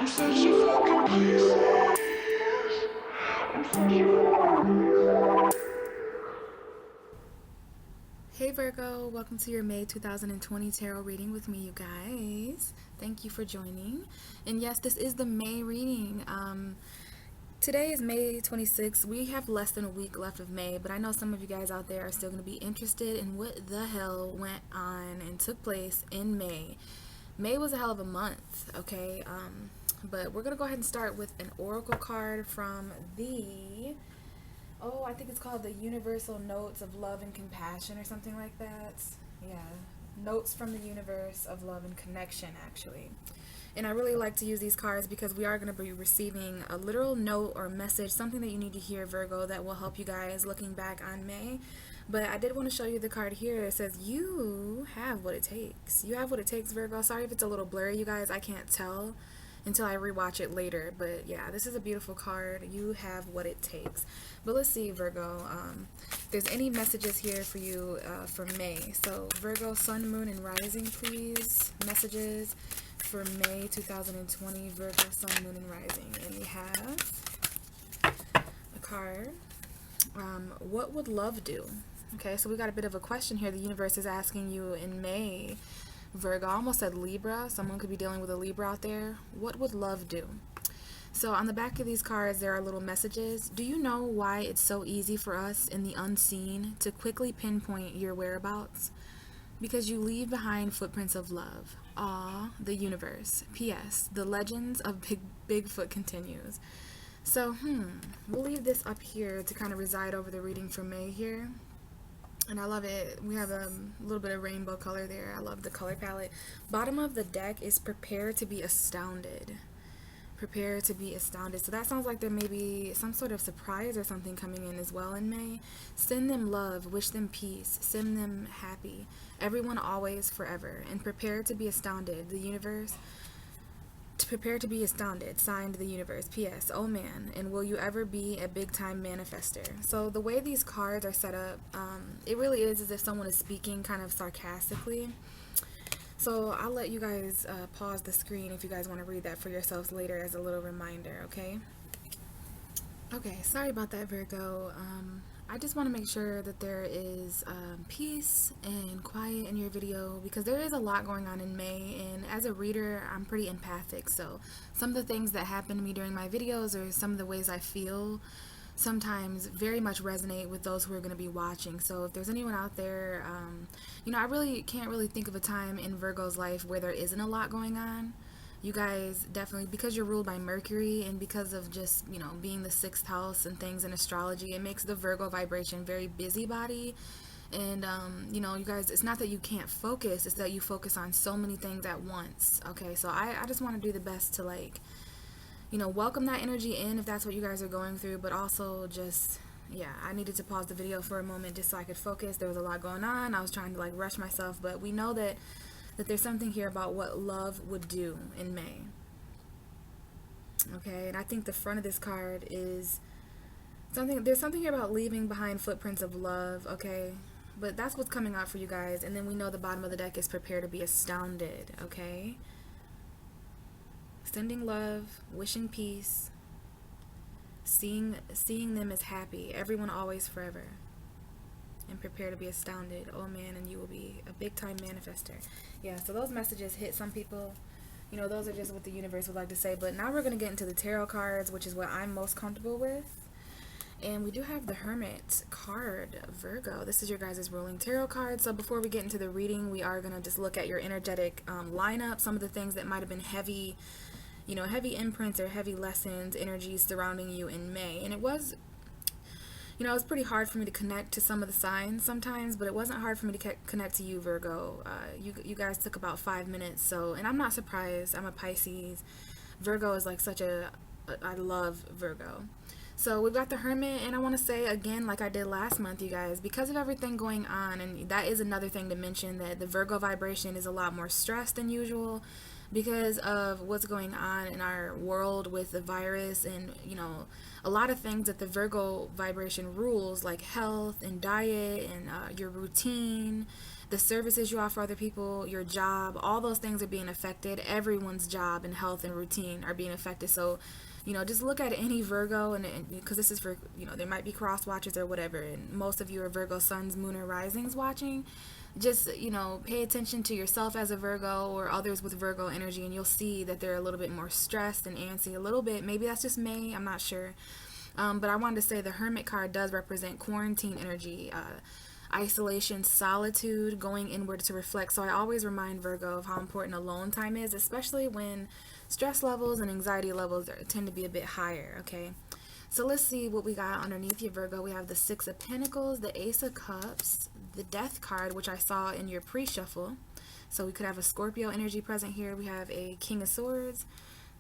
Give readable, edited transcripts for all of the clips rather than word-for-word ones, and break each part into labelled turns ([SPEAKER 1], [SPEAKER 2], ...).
[SPEAKER 1] Hey Virgo, welcome to your May 2020 tarot reading with me, you guys. Thank you for joining. And yes, this is the May reading. Today is May 26th. We have less than a week left of May, but I know some of you guys out there are still going to be interested in what the hell went on and took place in May. May was a hell of a month, okay? But we're going to go ahead and start with an oracle card from I think it's called the Universal Notes of Love and Compassion or something like that. Yeah, Notes from the Universe of Love and Connection, actually. And I really like to use these cards because we are going to be receiving a literal note or message, something that you need to hear, Virgo, that will help you guys looking back on May. But I did want to show you the card here. It says, you have what it takes. You have what it takes, Virgo. Sorry if it's a little blurry, you guys. I can't tell until I rewatch it later. But yeah, this is a beautiful card. You have what it takes. But let's see, Virgo, if there's any messages here for you for May. So Virgo, Sun, Moon, and Rising, please. Messages for May 2020, Virgo, Sun, Moon, and Rising. And we have a card. What would love do? Okay, so we got a bit of a question here. The universe is asking you in May, Virgo. I almost said Libra. Someone could be dealing with a Libra out there. What would love do? So on the back of these cards, there are little messages. Do you know why it's so easy for us in the unseen to quickly pinpoint your whereabouts? Because you leave behind footprints of love. Ah, the universe. P.S. The legends of Bigfoot continues. So, we'll leave this up here to kind of reside over the reading for May here. And I love it. We have a little bit of rainbow color there. I love the color palette. Bottom of the deck is prepare to be astounded. Prepare to be astounded. So that sounds like there may be some sort of surprise or something coming in as well in May. Send them love. Wish them peace. Send them happy. Everyone, always, forever. And prepare to be astounded. The universe. To prepare to be astounded. Signed, the universe. P.S. Oh man. And will you ever be a big time manifester? So the way these cards are set up, it really is as if someone is speaking kind of sarcastically. So I'll let you guys pause the screen if you guys want to read that for yourselves later as a little reminder, okay? Okay, sorry about that, Virgo. I just want to make sure that there is peace and quiet in your video because there is a lot going on in May, and as a reader, I'm pretty empathic. So some of the things that happen to me during my videos or some of the ways I feel sometimes very much resonate with those who are going to be watching. So if there's anyone out there, I really can't really think of a time in Virgo's life where there isn't a lot going on. You guys definitely, because you're ruled by Mercury and because of just, being the 6th house and things in astrology, it makes the Virgo vibration very busybody. And, you guys, it's not that you can't focus, it's that you focus on so many things at once. Okay, so I just want to do the best to, welcome that energy in if that's what you guys are going through, but also just, I needed to pause the video for a moment just so I could focus. There was a lot going on. I was trying to rush myself, but we know that there's something here about what love would do in May. Okay, and I think the front of this card is there's something here about leaving behind footprints of love, okay? But that's what's coming out for you guys. And then we know the bottom of the deck is prepare to be astounded, okay? Sending love, wishing peace, seeing them as happy, everyone, always, forever, and prepare to be astounded. Oh man, and you will be a big time manifester. Yeah, so those messages hit some people. Those are just what the universe would like to say. But now we're going to get into the tarot cards, which is what I'm most comfortable with. And we do have the Hermit card, Virgo. This is your guys' ruling tarot card. So before we get into the reading, we are going to just look at your energetic lineup, some of the things that might have been heavy, heavy imprints or heavy lessons, energies surrounding you in May. And it was, it was pretty hard for me to connect to some of the signs sometimes, but it wasn't hard for me to connect to you, Virgo. You guys took about 5 minutes, and I'm not surprised. I'm a Pisces. Virgo is I love Virgo. So we've got the Hermit, and I want to say again, like I did last month, you guys, because of everything going on, and that is another thing to mention, that the Virgo vibration is a lot more stressed than usual because of what's going on in our world with the virus and, a lot of things that the Virgo vibration rules, like health and diet and your routine, the services you offer other people, your job, all those things are being affected. Everyone's job and health and routine are being affected. So, just look at any Virgo, and because this is for, there might be cross watchers or whatever, and most of you are Virgo suns, moon, or risings watching. Just, pay attention to yourself as a Virgo or others with Virgo energy, and you'll see that they're a little bit more stressed and antsy a little bit. Maybe that's just May, I'm not sure. But I wanted to say the Hermit card does represent quarantine energy, isolation, solitude, going inward to reflect. So I always remind Virgo of how important alone time is, especially when stress levels and anxiety levels tend to be a bit higher, okay? So let's see what we got underneath your Virgo. We have the Six of Pentacles, the Ace of Cups, the Death card, which I saw in your pre-shuffle. So we could have a Scorpio energy present here. We have a King of Swords,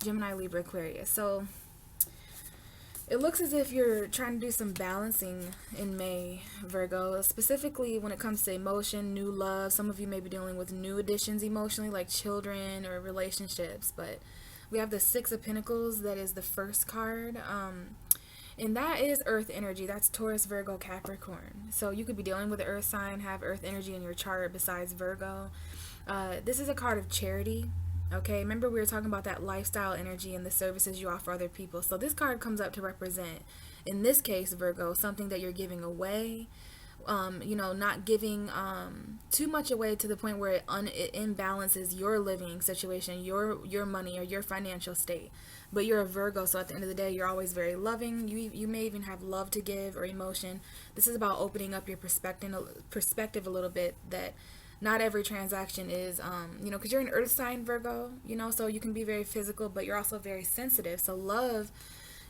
[SPEAKER 1] Gemini, Libra, Aquarius. So it looks as if you're trying to do some balancing in May, Virgo, specifically when it comes to emotion, new love. Some of you may be dealing with new additions emotionally, like children or relationships. But we have the Six of Pentacles. That is the first card. And that is Earth energy. That's Taurus, Virgo, Capricorn. So you could be dealing with the Earth sign, have Earth energy in your chart besides Virgo. This is a card of charity. Okay, remember we were talking about that lifestyle energy and the services you offer other people. So this card comes up to represent, in this case, Virgo, something that you're giving away. Not giving too much away to the point where it imbalances your living situation, your money, or your financial state. But you're a Virgo, so at the end of the day, you're always very loving. You may even have love to give or emotion. This is about opening up your perspective a little bit, that not every transaction is, because you're an earth sign, Virgo, so you can be very physical, but you're also very sensitive. So love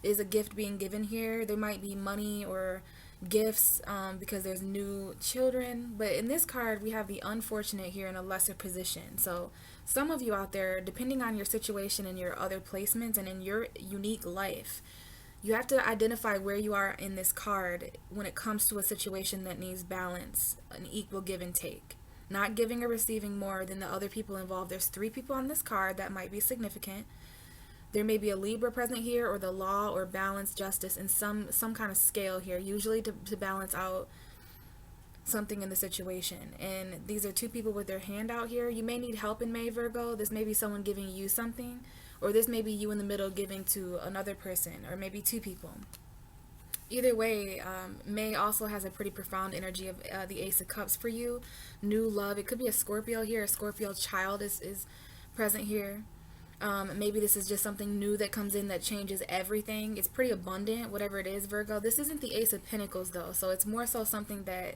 [SPEAKER 1] is a gift being given here. There might be money or gifts because there's new children. But in this card, we have the unfortunate here in a lesser position. So some of you out there, depending on your situation and your other placements and in your unique life, you have to identify where you are in this card when it comes to a situation that needs balance, an equal give and take. Not giving or receiving more than the other people involved. There's 3 people on this card that might be significant. There may be a Libra present here, or the law, or balance, justice, in some kind of scale here, usually to balance out something in the situation. And these are 2 people with their hand out here. You may need help in May, Virgo. This may be someone giving you something, or this may be you in the middle giving to another person, or maybe 2 people. Either way, May also has a pretty profound energy of the Ace of Cups for you. New love. It could be a Scorpio here. A Scorpio child is present here. Maybe this is just something new that comes in that changes everything. It's pretty abundant, whatever it is, Virgo. This isn't the Ace of Pentacles, though. So it's more so something that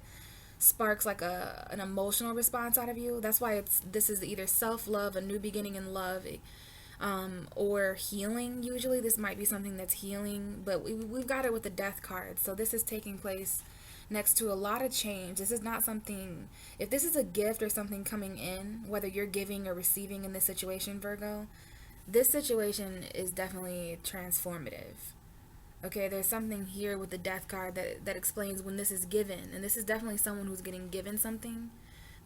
[SPEAKER 1] sparks like an emotional response out of you. That's why this is either self-love, a new beginning in love, or healing. Usually this might be something that's healing, but we've got it with the Death card. So this is taking place next to a lot of change. This is not something, if this is a gift or something coming in, whether you're giving or receiving in this situation, Virgo, this situation is definitely transformative. Okay, there's something here with the Death card that explains when this is given, and this is definitely someone who's getting given something.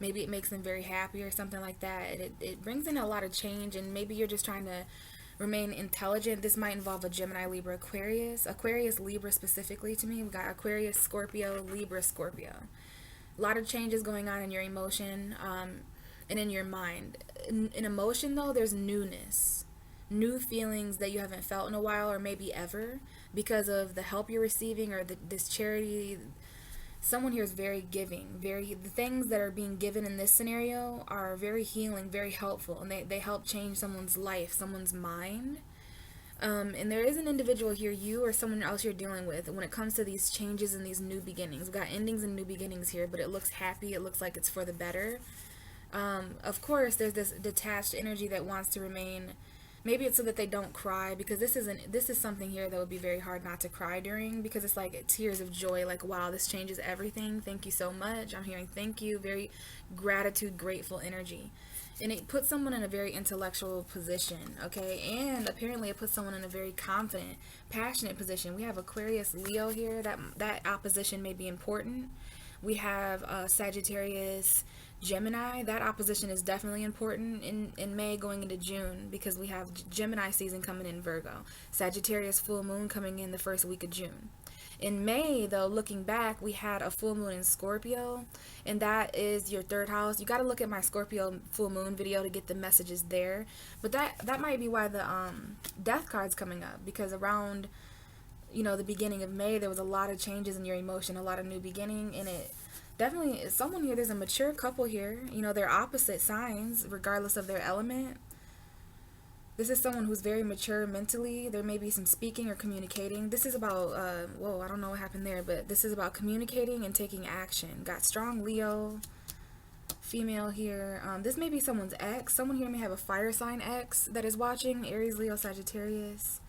[SPEAKER 1] Maybe it makes them very happy or something like that. It brings in a lot of change, and maybe you're just trying to remain intelligent. This might involve a Gemini, Libra, Aquarius. Aquarius, Libra specifically to me. We got Aquarius, Scorpio, Libra, Scorpio. A lot of changes going on in your emotion and in your mind. In emotion, though, there's newness. New feelings that you haven't felt in a while, or maybe ever, because of the help you're receiving or this charity. Someone here is very giving. The things that are being given in this scenario are very healing, very helpful, and they help change someone's life, someone's mind. And there is an individual here, you or someone else you're dealing with, when it comes to these changes and these new beginnings. We've got endings and new beginnings here, but it looks happy. It looks like it's for the better. Of course, there's this detached energy that wants to remain. Maybe it's so that they don't cry, because this is something here that would be very hard not to cry during, because it's like tears of joy, like, wow, this changes everything. Thank you so much. I'm hearing thank you. Very gratitude, grateful energy. And it puts someone in a very intellectual position, okay? And apparently it puts someone in a very confident, passionate position. We have Aquarius, Leo here. That opposition may be important. We have Sagittarius, Gemini. That opposition is definitely important in May going into June, because we have Gemini season coming in Virgo. Sagittarius full moon coming in the first week of June. In May, though, looking back, we had a full moon in Scorpio, and that is your third house. You got to look at my Scorpio full moon video to get the messages there. But that might be why the death card's coming up, because around, you know, the beginning of May, there was a lot of changes in your emotion, a lot of new beginning, and it definitely is someone here. There's a mature couple here. You know, they're opposite signs, regardless of their element. This is someone who's very mature mentally. There may be some speaking or communicating. This is about, whoa, I don't know what happened there, but this is about communicating and taking action. Got strong Leo, female here. This may be someone's ex. Someone here may have a fire sign ex that is watching, Aries, Leo, Sagittarius.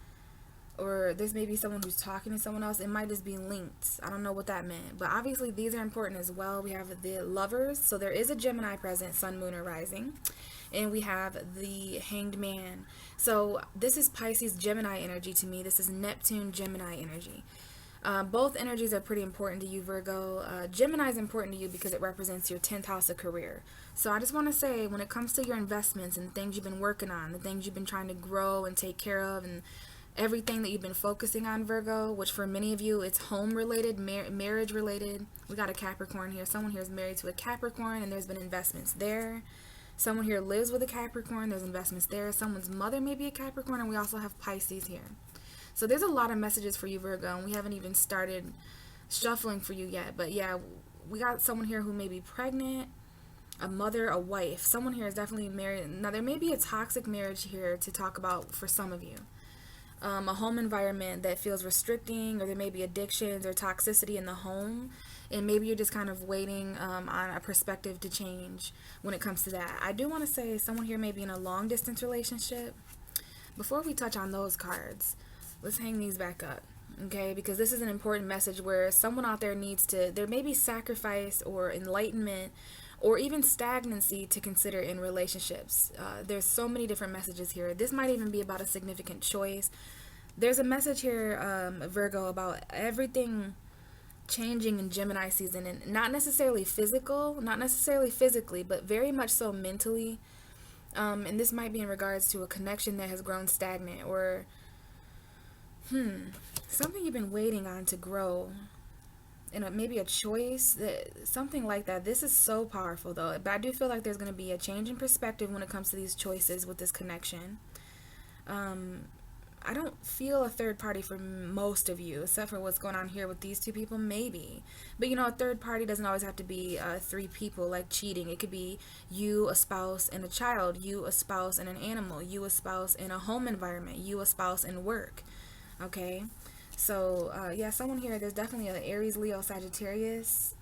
[SPEAKER 1] Or this may be someone who's talking to someone else. It might just be linked. I don't know what that meant. But obviously these are important as well. We have the lovers. So there is a Gemini present, sun, moon, or rising. And we have the hanged man. So this is Pisces Gemini energy to me. This is Neptune Gemini energy. Both energies are pretty important to you, Virgo. Gemini is important to you because it represents your 10th house of career. So I just want to say, when it comes to your investments and things you've been working on, the things you've been trying to grow and take care of, and everything that you've been focusing on, Virgo, which for many of you, it's home related, marriage related. We got a Capricorn here. Someone here is married to a Capricorn, and there's been investments there. Someone here lives with a Capricorn. There's investments there. Someone's mother may be a Capricorn, and we also have Pisces here. So there's a lot of messages for you, Virgo, and we haven't even started shuffling for you yet. But yeah, we got someone here who may be pregnant, a mother, a wife. Someone here is definitely married. Now, there may be a toxic marriage here to talk about for some of you. A home environment that feels restricting, or there may be addictions or toxicity in the home, and maybe you're just kind of waiting on a perspective to change when it comes to that. I do want to say someone here may be in a long distance relationship. Before we touch on those cards, let's hang these back up, okay? Because this is an important message where someone out there needs to, there may be sacrifice or enlightenment or even stagnancy to consider in relationships. There's so many different messages here. This might even be about a significant choice. There's a message here, Virgo, about everything changing in Gemini season, and not necessarily physical, not necessarily physically, but very much so mentally. And this might be in regards to a connection that has grown stagnant, or something you've been waiting on to grow, and maybe a choice, something like that. This is so powerful though, but I do feel like there's going to be a change in perspective when it comes to these choices with this connection. I don't feel a third party for most of you, except for what's going on here with these two people, maybe. But you know, a third party doesn't always have to be three people, like cheating. It could be you, a spouse, and a child, you, a spouse, and an animal, you, a spouse, in a home environment, you, a spouse, in work. Okay? So, yeah, someone here, there's definitely an Aries, Leo, Sagittarius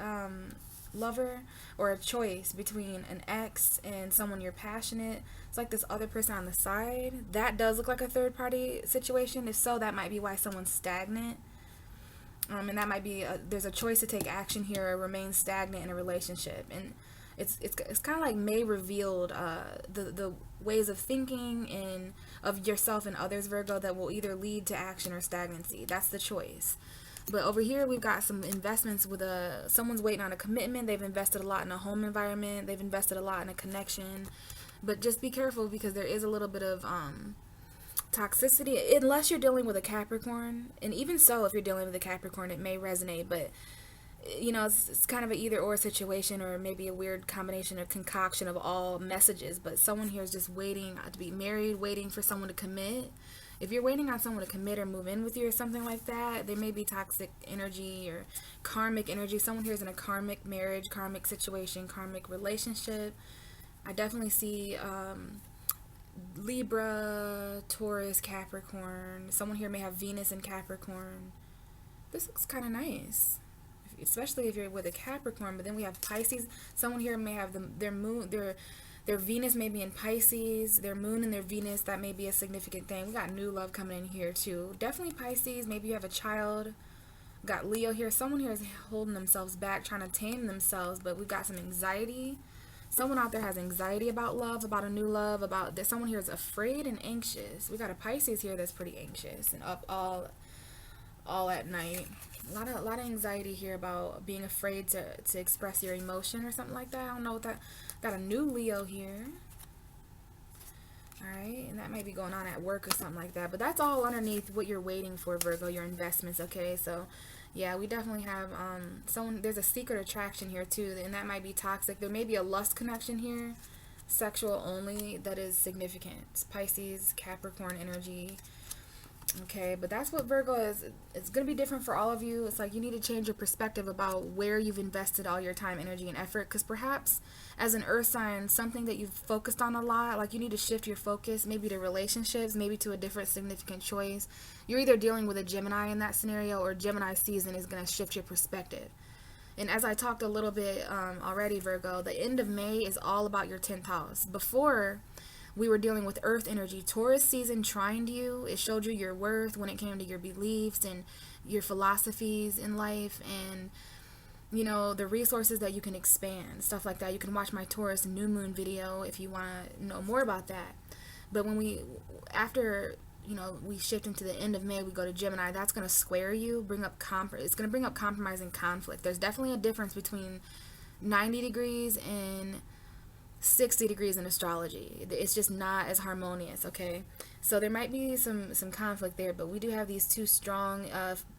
[SPEAKER 1] lover, or a choice between an ex and someone you're passionate. It's like this other person on the side. That does look like a third party situation. If so, that might be why someone's stagnant. And that might be, there's a choice to take action here or remain stagnant in a relationship. And it's kind of like May revealed the ways of thinking and of yourself and others, Virgo, that will either lead to action or stagnancy. That's the choice. But over here, we've got some investments with someone's waiting on a commitment. They've invested a lot in a home environment. They've invested a lot in a connection. But just be careful, because there is a little bit of toxicity, unless you're dealing with a Capricorn. And even so, if you're dealing with a Capricorn, it may resonate. But, you know, it's kind of an either-or situation, or maybe a weird combination or concoction of all messages. But someone here is just waiting to be married, waiting for someone to commit. If you're waiting on someone to commit or move in with you or something like that, there may be toxic energy or karmic energy. Someone here is in a karmic marriage, karmic situation, karmic relationship. I definitely see Libra, Taurus, Capricorn. Someone here may have Venus in Capricorn. This looks kind of nice, especially if you're with a Capricorn. But then we have Pisces. Someone here may have their moon, their Venus may be in Pisces, their moon and their Venus. That may be a significant thing. We got new love coming in here too. Definitely Pisces. Maybe you have a child. We got Leo here. Someone here is holding themselves back, trying to tame themselves, but we've got some anxiety. Someone out there has anxiety about love, about a new love, about that. Someone here is afraid and anxious. We got a Pisces here that's pretty anxious and up all at night. A lot of anxiety here about being afraid to express your emotion or something like that. I don't know what that. Got a new Leo here. Alright, and that may be going on at work or something like that. But that's all underneath what you're waiting for, Virgo, your investments, okay? So Yeah, we definitely have someone. There's a secret attraction here too, and that might be toxic. There may be a lust connection here, sexual only, that is significant. It's Pisces, Capricorn energy. Okay, but that's what Virgo is. It's going to be different for all of you. It's like you need to change your perspective about where you've invested all your time, energy, and effort. Because perhaps as an earth sign, something that you've focused on a lot, like you need to shift your focus, maybe to relationships, maybe to a different significant choice. You're either dealing with a Gemini in that scenario, or Gemini season is going to shift your perspective. And as I talked a little bit already, Virgo, the end of May is all about your 10th house. Before, we were dealing with earth energy. Taurus season trined you. It showed you your worth when it came to your beliefs and your philosophies in life, and you know, the resources that you can expand, stuff like that. You can watch my Taurus new moon video if you want to know more about that. But when after, you know, we shift into the end of May, we go to Gemini. That's going to square you, it's going to bring up compromise and conflict. There's definitely a difference between 90 degrees and 60 degrees in astrology. It's just not as harmonious, okay? So there might be some conflict there, but we do have these two strong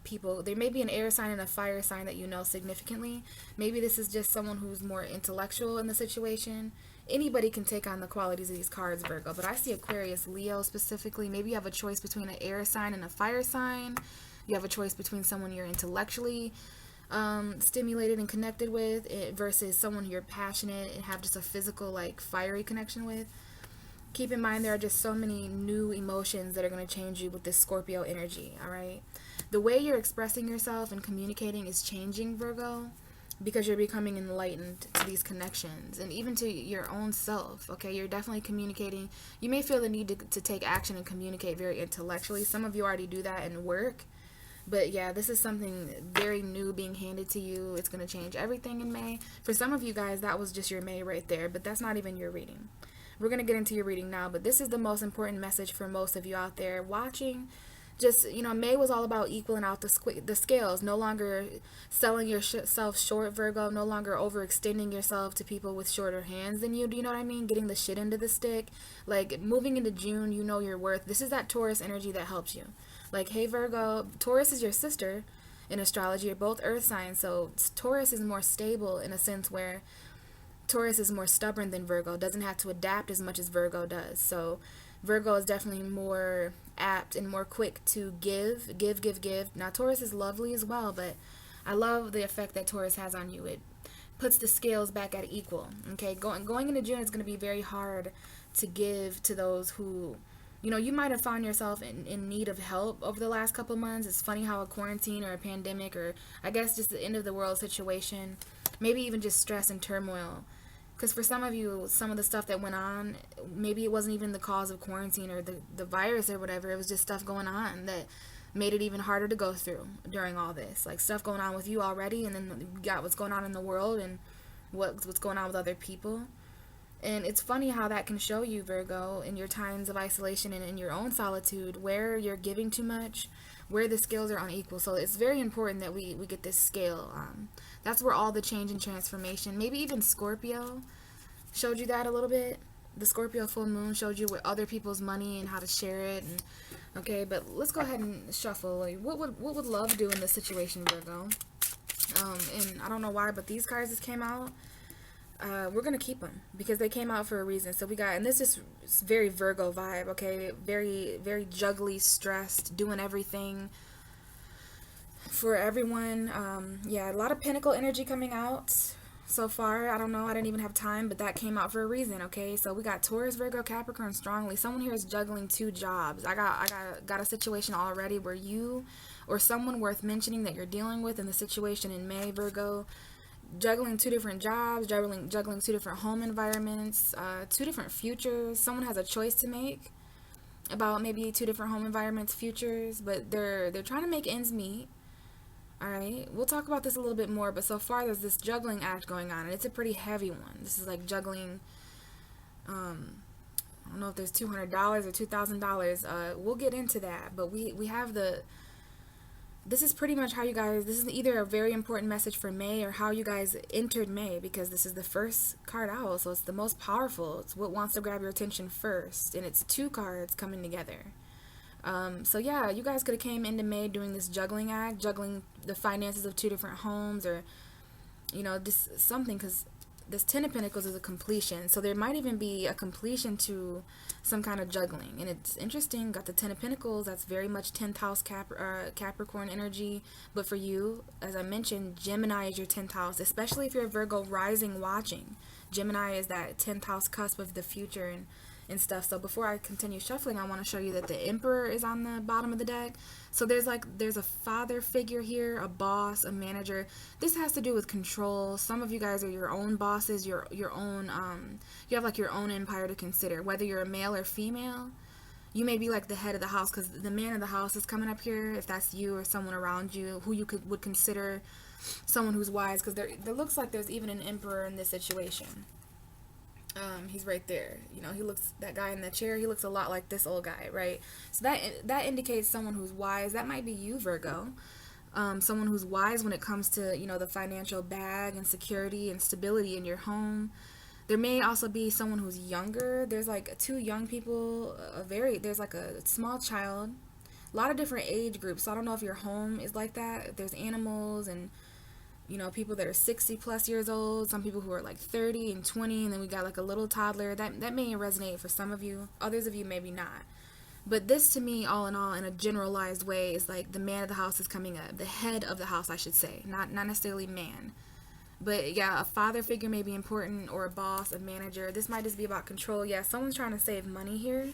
[SPEAKER 1] people. There may be an air sign and a fire sign that you know significantly. Maybe this is just someone who's more intellectual in the situation. Anybody can take on the qualities of these cards, Virgo, but I see Aquarius, Leo specifically. Maybe you have a choice between an air sign and a fire sign. You have a choice between someone you're intellectually stimulated and connected with versus someone you're passionate and have just a physical, like, fiery connection with. Keep in mind there are just so many new emotions that are going to change you with this Scorpio energy, all right? The way you're expressing yourself and communicating is changing, Virgo, because you're becoming enlightened to these connections and even to your own self, okay? You're definitely communicating. You may feel the need to take action and communicate very intellectually. Some of you already do that in work. But yeah, this is something very new being handed to you. It's going to change everything in May. For some of you guys, that was just your May right there, but that's not even your reading. We're going to get into your reading now, but this is the most important message for most of you out there watching. Just, you know, May was all about equaling out the scales. No longer selling yourself short, Virgo. No longer overextending yourself to people with shorter hands than you. Do you know what I mean? Getting the shit into the stick. Like, moving into June, you know your worth. This is that Taurus energy that helps you. Like, hey, Virgo, Taurus is your sister in astrology. You're both earth signs. So Taurus is more stable in a sense where Taurus is more stubborn than Virgo. Doesn't have to adapt as much as Virgo does. So Virgo is definitely more apt and more quick to give. Now, Taurus is lovely as well, but I love the effect that Taurus has on you. It puts the scales back at equal. Okay, going into June, it's going to be very hard to give to those who, you know, you might have found yourself in need of help over the last couple of months. It's funny how a quarantine or a pandemic, or I guess just the end of the world situation, maybe even just stress and turmoil. Because for some of you, some of the stuff that went on, maybe it wasn't even the cause of quarantine or the virus or whatever. It was just stuff going on that made it even harder to go through during all this. Like stuff going on with you already, and then you got what's going on in the world and what's going on with other people. And it's funny how that can show you, Virgo, in your times of isolation and in your own solitude, where you're giving too much, where the scales are unequal. So it's very important that we get this scale. That's where all the change and transformation, maybe even Scorpio showed you that a little bit. The Scorpio full moon showed you with other people's money and how to share it. And okay, but let's go ahead and shuffle. Like, what would love do in this situation, Virgo? And I don't know why, but these cards just came out. We're going to keep them because they came out for a reason. So we got, and this is very Virgo vibe, okay? Very, very juggly, stressed, doing everything for everyone. Yeah, a lot of Pentacle energy coming out so far. I don't know. I didn't even have time, but that came out for a reason, okay? So we got Taurus, Virgo, Capricorn strongly. Someone here is juggling 2 jobs. I got a situation already where you or someone worth mentioning that you're dealing with in the situation in May, Virgo, juggling 2 different jobs, juggling 2 different home environments, 2 different futures. Someone has a choice to make about maybe 2 different home environments, futures, but they're trying to make ends meet. All right, we'll talk about this a little bit more, but so far there's this juggling act going on, and it's a pretty heavy one. This is like juggling, I don't know if there's $200 or $2,000. We'll get into that, but we have this is pretty much how you guys, this is either a very important message for May or how you guys entered May, because this is the first card out, so it's the most powerful. It's what wants to grab your attention first, and it's 2 cards coming together. So yeah, you guys could have came into May doing this juggling act, juggling the finances of 2 different homes, or this something, because this 10 of Pentacles is a completion. So there might even be a completion to some kind of juggling. And it's interesting, got the 10 of Pentacles, that's very much 10th house Capricorn energy. But for you, as I mentioned, Gemini is your 10th house, especially if you're a Virgo rising watching. Gemini is that 10th house cusp of the future and stuff. So before I continue shuffling, I want to show you that the Emperor is on the bottom of the deck. So there's a father figure here, a boss, a manager. This has to do with control. Some of you guys are your own bosses, your own you have like your own empire to consider, whether you're a male or female. You may be like the head of the house, because the man of the house is coming up here, if that's you or someone around you who you would consider someone who's wise, because there looks like there's even an emperor in this situation. He's right there. He looks, that guy in the chair, he looks a lot like this old guy, right? So that indicates someone who's wise. That might be you, Virgo. Someone who's wise when it comes to, the financial bag and security and stability in your home. There may also be someone who's younger. There's like 2 young people, there's like a small child, a lot of different age groups. So I don't know if your home is like that. There's animals and people that are 60 plus years old, some people who are like 30 and 20, and then we got like a little toddler. That may resonate for some of you. Others of you maybe not. But this, to me, all in all, in a generalized way, is like the man of the house is coming up. The head of the house, I should say. Not necessarily man. But yeah, a father figure may be important, or a boss, a manager. This might just be about control. Yeah, someone's trying to save money here.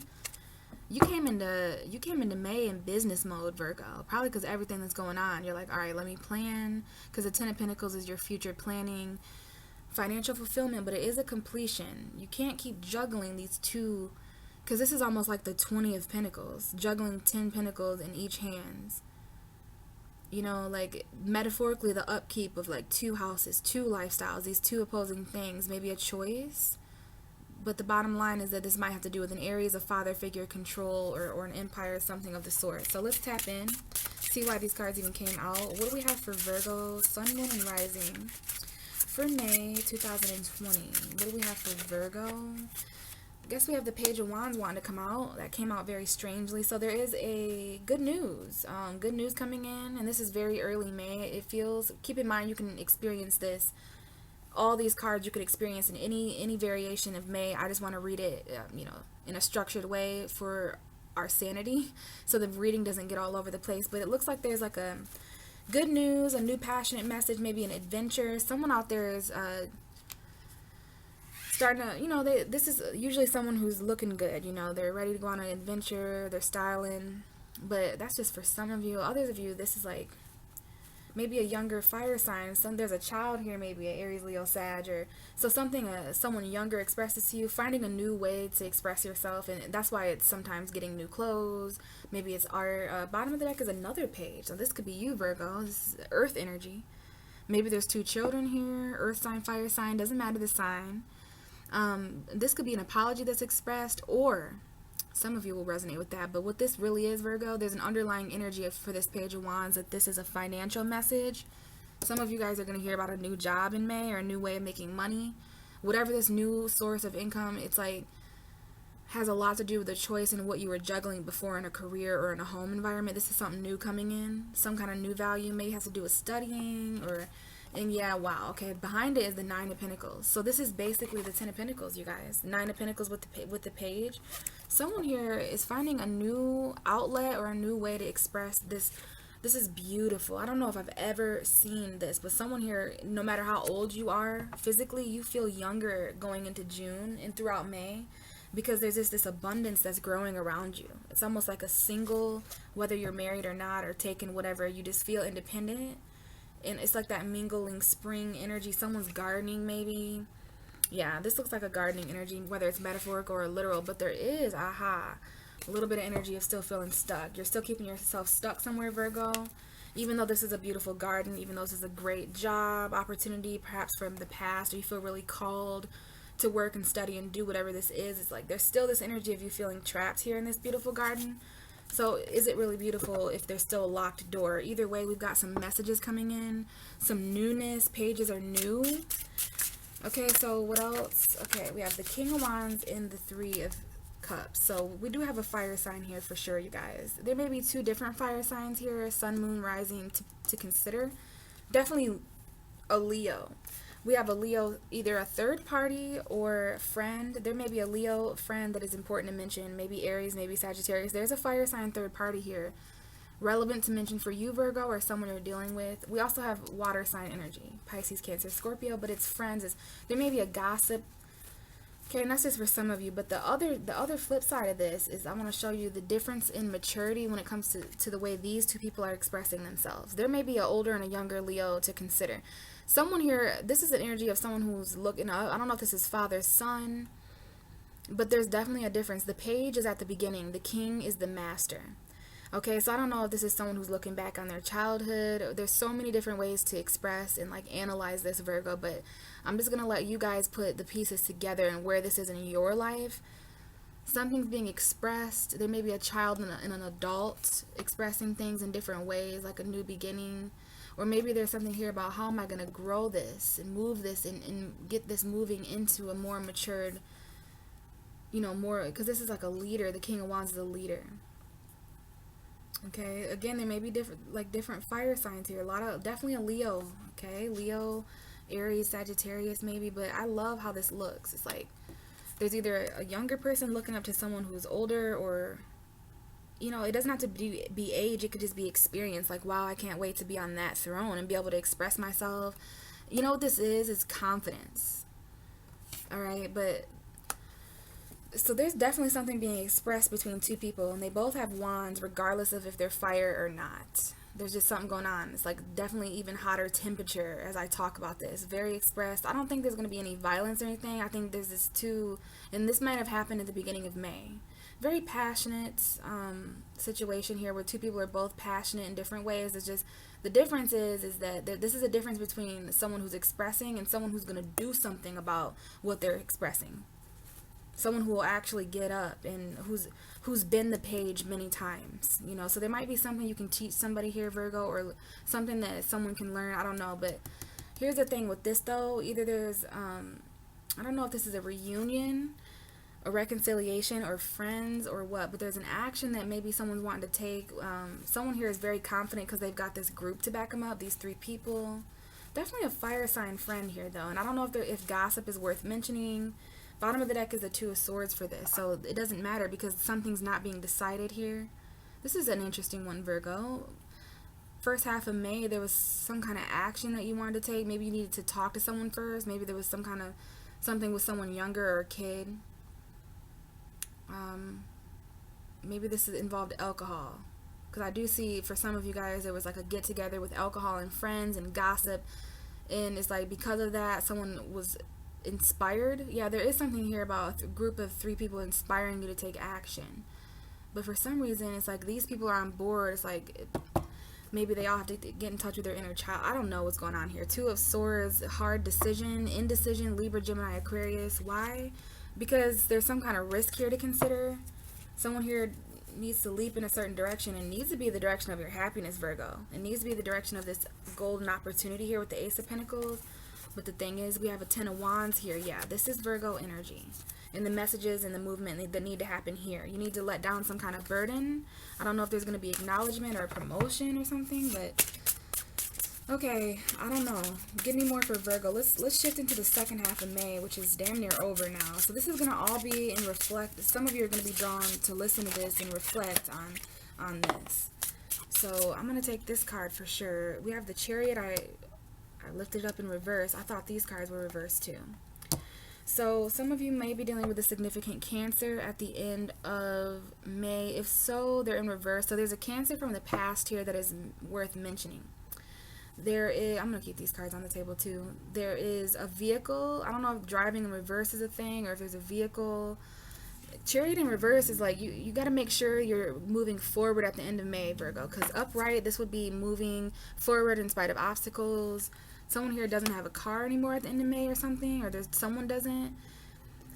[SPEAKER 1] You came into May in business mode, Virgo. Probably because everything that's going on. You're like, all right, let me plan. Because the 10 of Pentacles is your future planning, financial fulfillment. But it is a completion. You can't keep juggling these 2. Because this is almost like the 20 of Pentacles. Juggling 10 Pentacles in each hands. Like metaphorically, the upkeep of like 2 houses, 2 lifestyles. These 2 opposing things. Maybe a choice. But the bottom line is that this might have to do with an Aries, a father figure, control, or an empire, something of the sort. So let's tap in, see why these cards even came out. What do we have for Virgo, Sun, Moon, and Rising for May 2020? What do we have for Virgo? I guess we have the Page of Wands wanting to come out. That came out very strangely. So there is a good news coming in, and this is very early May. It feels, keep in mind you can experience this. All these cards you could experience in any variation of May. I just want to read it, in a structured way for our sanity, so the reading doesn't get all over the place. But it looks like there's like a good news, a new passionate message, maybe an adventure. Someone out there is starting to, this is usually someone who's looking good. They're ready to go on an adventure. They're styling, but that's just for some of you. Others of you, this is like maybe a younger fire sign. There's a child here, maybe an Aries, Leo, Sag, or so something someone younger expresses to you, finding a new way to express yourself, and that's why it's sometimes getting new clothes. Maybe it's art. Bottom of the deck is another page, so this could be you, Virgo. This is Earth energy. Maybe there's 2 children here, Earth sign, fire sign, doesn't matter the sign. This could be an apology that's expressed, or some of you will resonate with that. But what this really is, Virgo, there's an underlying energy for this Page of Wands that this is a financial message. Some of you guys are going to hear about a new job in May, or a new way of making money. Whatever this new source of income, it's like has a lot to do with the choice and what you were juggling before in a career or in a home environment. This is something new coming in, some kind of new value. Maybe has to do with studying, and yeah, wow, okay, behind it is the 9 of Pentacles. So this is basically the 10 of Pentacles, you guys. 9 of Pentacles with the page. Someone here is finding a new outlet or a new way to express this. This is beautiful. I don't know if I've ever seen this, but someone here, no matter how old you are physically, you feel younger going into June and throughout May, because there's this abundance that's growing around you. It's almost like a single, whether you're married or not, or taken, whatever, you just feel independent. And it's like that mingling spring energy. Someone's gardening, maybe. Yeah, this looks like a gardening energy, whether it's metaphorical or literal. But there is, a little bit of energy of still feeling stuck. You're still keeping yourself stuck somewhere, Virgo. Even though this is a beautiful garden, even though this is a great job opportunity, perhaps from the past, or you feel really called to work and study and do whatever this is, it's like there's still this energy of you feeling trapped here in this beautiful garden. So is it really beautiful if there's still a locked door? Either way, we've got some messages coming in, some newness. Pages are new. Okay, so what else? Okay, we have the King of Wands and the 3 of Cups. So we do have a fire sign here for sure, you guys. There may be 2 different fire signs here, Sun, Moon, Rising, to consider. Definitely a Leo. We have a Leo, either a third party or friend. There may be a Leo friend that is important to mention. Maybe Aries, maybe Sagittarius. There's a fire sign third party here, relevant to mention for you, Virgo, or someone you're dealing with. We also have water sign energy, Pisces, Cancer, Scorpio, but it's friends. There may be a gossip. Okay, and that's just for some of you. But the other flip side of this is I want to show you the difference in maturity when it comes to the way these 2 people are expressing themselves. There may be an older and a younger Leo to consider. Someone here, this is an energy of someone who's looking up. I don't know if this is father, son, but there's definitely a difference. The page is at the beginning. The king is the master. Okay, so I don't know if this is someone who's looking back on their childhood. There's so many different ways to express and like analyze this, Virgo, but I'm just going to let you guys put the pieces together and where this is in your life. Something's being expressed. There may be a child and an adult expressing things in different ways, like a new beginning. Or maybe there's something here about how am I going to grow this and move this and get this moving into a more matured, you know, more, because this is like a leader. The King of Wands is a leader. Okay, again, there may be different fire signs here. Definitely a Leo. Okay, Leo, Aries, Sagittarius maybe, but I love how this looks. It's like there's either a younger person looking up to someone who's older, or, you know, it doesn't have to be age. It could just be experience. Like, wow, I can't wait to be on that throne and be able to express myself. You know what this is? It's confidence. All right, but so there's definitely something being expressed between 2 people, and they both have wands regardless of if they're fire or not. There's just something going on. It's like definitely even hotter temperature as I talk about this. Very expressed. I don't think there's going to be any violence or anything. I think there's this and this might have happened at the beginning of May. Very passionate situation here where 2 people are both passionate in different ways. It's just the difference is that this is a difference between someone who's expressing and someone who's going to do something about what they're expressing. Someone who will actually get up and who's been the page many times, you know. So there might be something you can teach somebody here, Virgo, or something that someone can learn. I don't know, but here's the thing with this though. Either there's I don't know if this is a reunion, a reconciliation, or friends, or what, but there's an action that maybe someone's wanting to take. Someone here is very confident because they've got this group to back them up, these 3 people. Definitely a fire sign friend here though, and I don't know if gossip is worth mentioning. Bottom of the deck is the 2 of Swords for this, so it doesn't matter because something's not being decided here. This is an interesting one, Virgo. First half of May, there was some kind of action that you wanted to take. Maybe you needed to talk to someone first. Maybe there was something with someone younger or a kid. Maybe this involved alcohol, because I do see for some of you guys there was like a get together with alcohol and friends and gossip, and it's like because of that someone was inspired. Yeah, there is something here about a group of 3 people inspiring you to take action, but for some reason it's like these people are on board. It's like maybe they all have to get in touch with their inner child. I don't know what's going on here. 2 of Swords, hard decision, indecision, Libra, Gemini, Aquarius. Why? Because there's some kind of risk here to consider. Someone here needs to leap in a certain direction, and needs to be the direction of your happiness, Virgo. It needs to be the direction of this golden opportunity here with the Ace of Pentacles. But the thing is, we have a 10 of Wands here. Yeah, this is Virgo energy. And the messages and the movement that need to happen here. You need to let down some kind of burden. I don't know if there's going to be acknowledgement or a promotion or something, but okay, I don't know. Give me more for Virgo. Let's shift into the second half of May, which is damn near over now. So this is going to all be in reflect. Some of you are going to be drawn to listen to this and reflect on this. So I'm going to take this card for sure. We have the Chariot. I lifted it up in reverse. I thought these cards were reversed too. So some of you may be dealing with a significant Cancer at the end of May. If so, they're in reverse. So there's a Cancer from the past here that is worth mentioning. There is, I'm going to keep these cards on the table too. There is a vehicle. I don't know if driving in reverse is a thing or if there's a vehicle. Chariot in reverse is like you got to make sure you're moving forward at the end of May, Virgo. Because upright, this would be moving forward in spite of obstacles. Someone here doesn't have a car anymore at the end of May or something, or someone doesn't.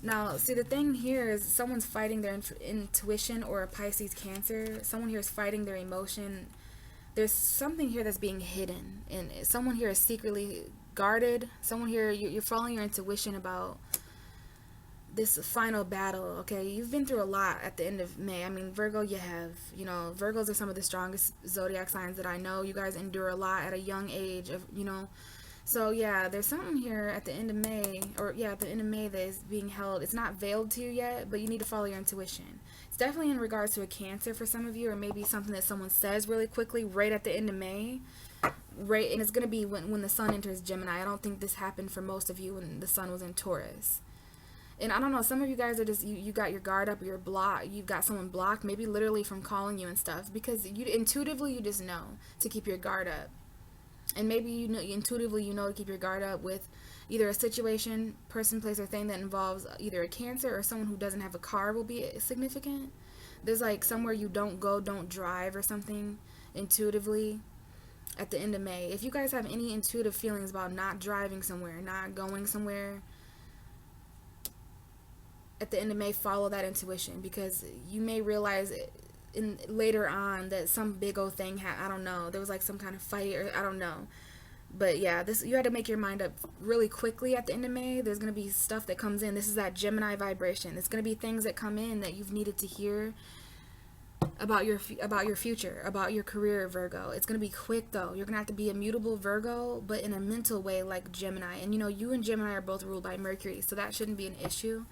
[SPEAKER 1] Now, see, the thing here is someone's fighting their intuition, or a Pisces Cancer. Someone here is fighting their emotion. There's something here that's being hidden, and someone here is secretly guarded. Someone here, you're following your intuition about this final battle, okay? You've been through a lot at the end of May. I mean, Virgo, you have, Virgos are some of the strongest zodiac signs that I know. You guys endure a lot at a young age of. So yeah, there's something here at the end of May, or yeah, at the end of May that is being held. It's not veiled to you yet, but you need to follow your intuition. It's definitely in regards to a Cancer for some of you, or maybe something that someone says really quickly right at the end of May. Right, and it's going to be when the sun enters Gemini. I don't think this happened for most of you when the sun was in Taurus. And I don't know, some of you guys are just, you got your guard up, or you're blocked, you've got someone blocked, maybe literally from calling you and stuff, because you intuitively, you just know to keep your guard up. And maybe intuitively you know to keep your guard up with either a situation, person, place, or thing that involves either a Cancer or someone who doesn't have a car will be significant. There's like somewhere you don't go, don't drive or something intuitively at the end of May. If you guys have any intuitive feelings about not driving somewhere, not going somewhere, at the end of May, follow that intuition, because you may realize later on that some big old thing I don't know, there was like some kind of fight, or I don't know. But yeah, you had to make your mind up really quickly at the end of May. There's going to be stuff that comes in. This is that Gemini vibration. It's going to be things that come in that you've needed to hear about your future, about your career, Virgo. It's going to be quick though. You're going to have to be a mutable Virgo, but in a mental way like Gemini. And you and Gemini are both ruled by Mercury, so that shouldn't be an issue.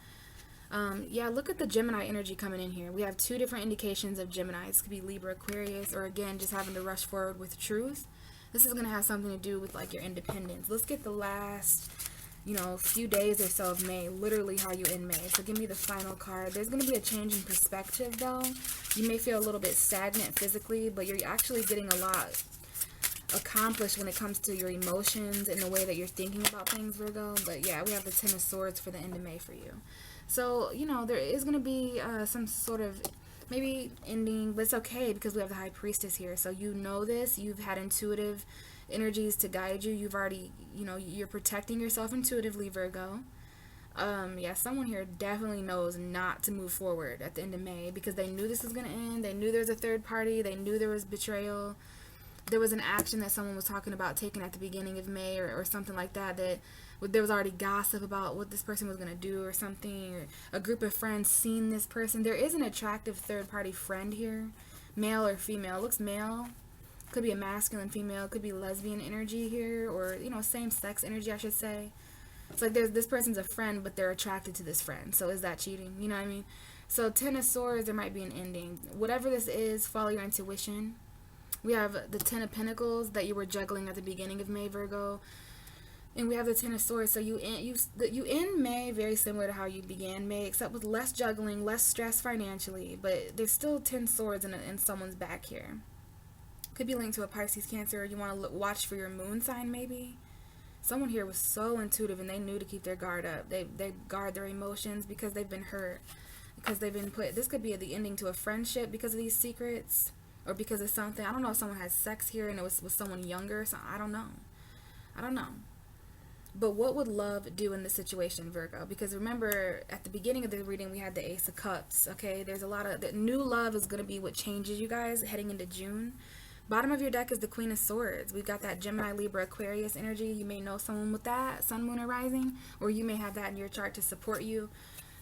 [SPEAKER 1] Yeah, look at the Gemini energy coming in here. We have two different indications of Gemini. This could be Libra, Aquarius, or again, just having to rush forward with truth. This is going to have something to do with like your independence. Let's get the last, few days or so of May, literally how you end May. So give me the final card. There's going to be a change in perspective though. You may feel a little bit stagnant physically, but you're actually getting a lot accomplished when it comes to your emotions and the way that you're thinking about things, Virgo. But yeah, we have the Ten of Swords for the end of May for you. So, there is going to be some sort of maybe ending, but it's okay because we have the High Priestess here. So you know this. You've had intuitive energies to guide you. You've already, you're protecting yourself intuitively, Virgo. Yeah, someone here definitely knows not to move forward at the end of May because they knew this was going to end. They knew there was a third party. They knew there was betrayal. There was an action that someone was talking about taking at the beginning of May or something like that, there was already gossip about what this person was going to do or something, or a group of friends seen this person. There is an attractive third-party friend here, male or female. It looks male. Could be a masculine, female. Could be lesbian energy here, or, same-sex energy, I should say. It's like this person's a friend, but they're attracted to this friend. So is that cheating? You know what I mean? So Ten of Swords, there might be an ending. Whatever this is, follow your intuition. We have the Ten of Pentacles that you were juggling at the beginning of May, Virgo. And we have the Ten of Swords. So you end May very similar to how you began May, except with less juggling, less stress financially. But there's still 10 swords in someone's back here. Could be linked to a Pisces, Cancer, or you want to watch for your moon sign maybe. Someone here was so intuitive and they knew to keep their guard up. They guard their emotions because they've been hurt. Because they've been put... This could be the ending to a friendship because of these secrets. Or because of something. I don't know if someone has sex here and it was with someone younger. So I don't know. But what would love do in this situation, Virgo? Because remember, at the beginning of the reading, we had the Ace of Cups, okay? There's a lot of... The new love is going to be what changes you guys heading into June. Bottom of your deck is the Queen of Swords. We've got that Gemini, Libra, Aquarius energy. You may know someone with that, Sun, Moon, or Rising. Or you may have that in your chart to support you.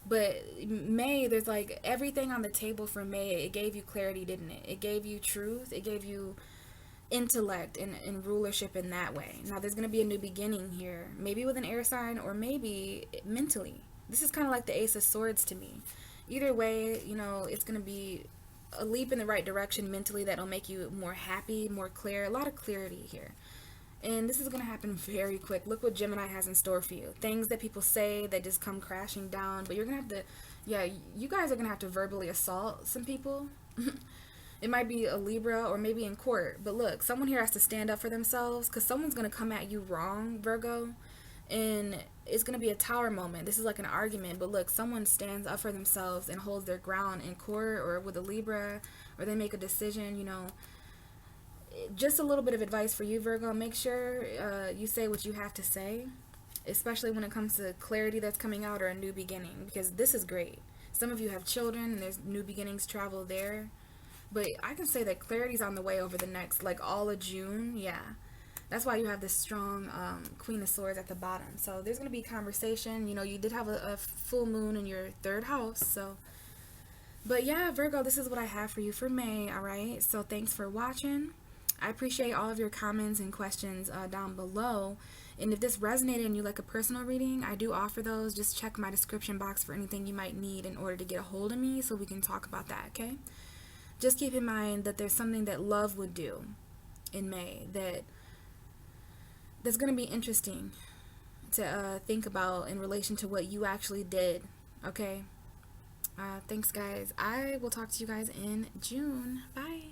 [SPEAKER 1] But May, there's like everything on the table for May. It gave you clarity, didn't it? It gave you truth. It gave you intellect and rulership in that way. Now there's going to be a new beginning here, maybe with an air sign or maybe mentally. This is kind of like the Ace of Swords to me. Either way, it's going to be a leap in the right direction mentally that'll make you more happy, more clear, a lot of clarity here. And this is going to happen very quick. Look what Gemini has in store for you. Things that people say that just come crashing down, but you're going to have to, you guys are going to have to verbally assault some people. It might be a Libra or maybe in court. But look, someone here has to stand up for themselves because someone's going to come at you wrong, Virgo. And it's going to be a tower moment. This is like an argument. But look, someone stands up for themselves and holds their ground in court or with a Libra, or they make a decision, Just a little bit of advice for you, Virgo. Make sure you say what you have to say, especially when it comes to clarity that's coming out or a new beginning, because this is great. Some of you have children and there's new beginnings travel there. But I can say that clarity's on the way over the next, all of June, yeah. That's why you have this strong Queen of Swords at the bottom. So there's going to be conversation. You know, you did have a full moon in your third house. So, but yeah, Virgo, this is what I have for you for May. All right. So thanks for watching. I appreciate all of your comments and questions down below. And if this resonated and you like a personal reading, I do offer those. Just check my description box for anything you might need in order to get a hold of me so we can talk about that, okay? Just keep in mind that there's something that love would do in May that's going to be interesting to think about in relation to what you actually did, okay? Thanks, guys. I will talk to you guys in June. Bye.